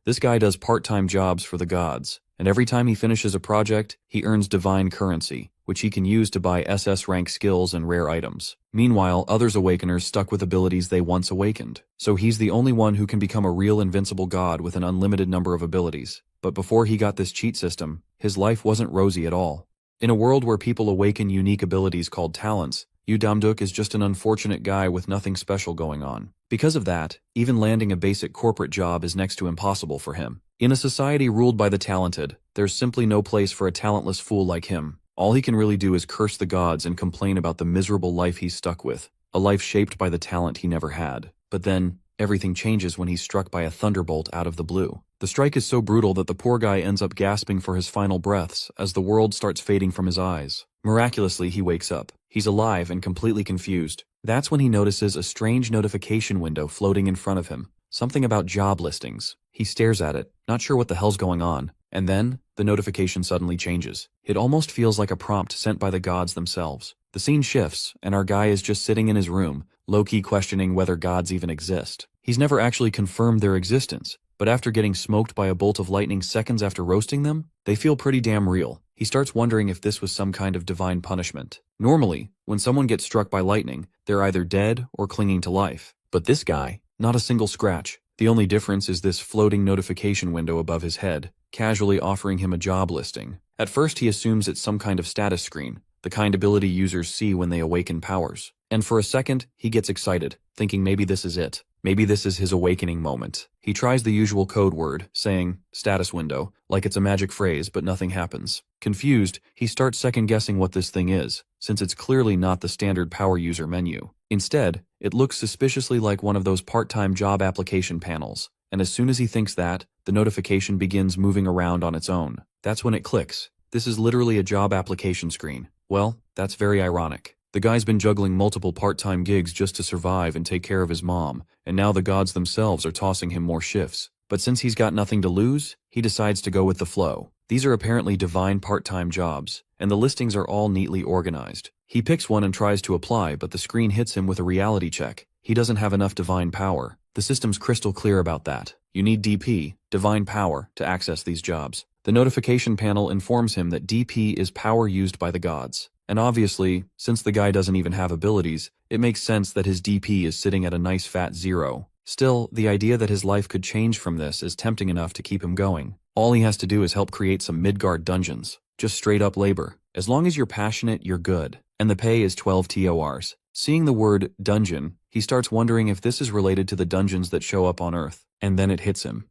This guy does part-time jobs for the gods, and every time he finishes a project, he earns divine currency, which he can use to buy SS rank skills and rare items. Meanwhile, others awakeners stuck with abilities they once awakened. So he's the only one who can become a real invincible god with an unlimited number of abilities. But before he got this cheat system, his life wasn't rosy at all. In a world where people awaken unique abilities called talents, Yu Damduk is just an unfortunate guy with nothing special going on. Because of that, even landing a basic corporate job is next to impossible for him. In a society ruled by the talented, there's simply no place for a talentless fool like him. All he can really do is curse the gods and complain about the miserable life he's stuck with, a life shaped by the talent he never had. But then, everything changes when he's struck by a thunderbolt out of the blue. The strike is so brutal that the poor guy ends up gasping for his final breaths as the world starts fading from his eyes. Miraculously, he wakes up. He's alive and completely confused. That's when he notices a strange notification window floating in front of him. Something about job listings. He stares at it, not sure what the hell's going on. And then, the notification suddenly changes. It almost feels like a prompt sent by the gods themselves. The scene shifts, and our guy is just sitting in his room, low-key questioning whether gods even exist. He's never actually confirmed their existence, but after getting smoked by a bolt of lightning seconds after roasting them, they feel pretty damn real. He starts wondering if this was some kind of divine punishment. Normally, when someone gets struck by lightning, they're either dead or clinging to life. But this guy, not a single scratch. The only difference is this floating notification window above his head, casually offering him a job listing. At first he assumes it's some kind of status screen, the kind ability users see when they awaken powers. And for a second, he gets excited, thinking maybe this is it. Maybe this is his awakening moment. He tries the usual code word, saying, status window, like it's a magic phrase, but nothing happens. Confused, he starts second-guessing what this thing is, since it's clearly not the standard power user menu. Instead, it looks suspiciously like one of those part-time job application panels, and as soon as he thinks that, the notification begins moving around on its own. That's when it clicks. This is literally a job application screen. Well, that's very ironic. The guy's been juggling multiple part-time gigs just to survive and take care of his mom, and now the gods themselves are tossing him more shifts. But since he's got nothing to lose, he decides to go with the flow. These are apparently divine part-time jobs, and the listings are all neatly organized. He picks one and tries to apply, but the screen hits him with a reality check. He doesn't have enough divine power. The system's crystal clear about that. You need DP, divine power, to access these jobs. The notification panel informs him that DP is power used by the gods. And obviously, since the guy doesn't even have abilities, it makes sense that his DP is sitting at a nice fat 0. Still, the idea that his life could change from this is tempting enough to keep him going. All he has to do is help create some Midgard dungeons. Just straight up labor. As long as you're passionate, you're good. And the pay is 12 TORs. Seeing the word dungeon, he starts wondering if this is related to the dungeons that show up on Earth. And then it hits him.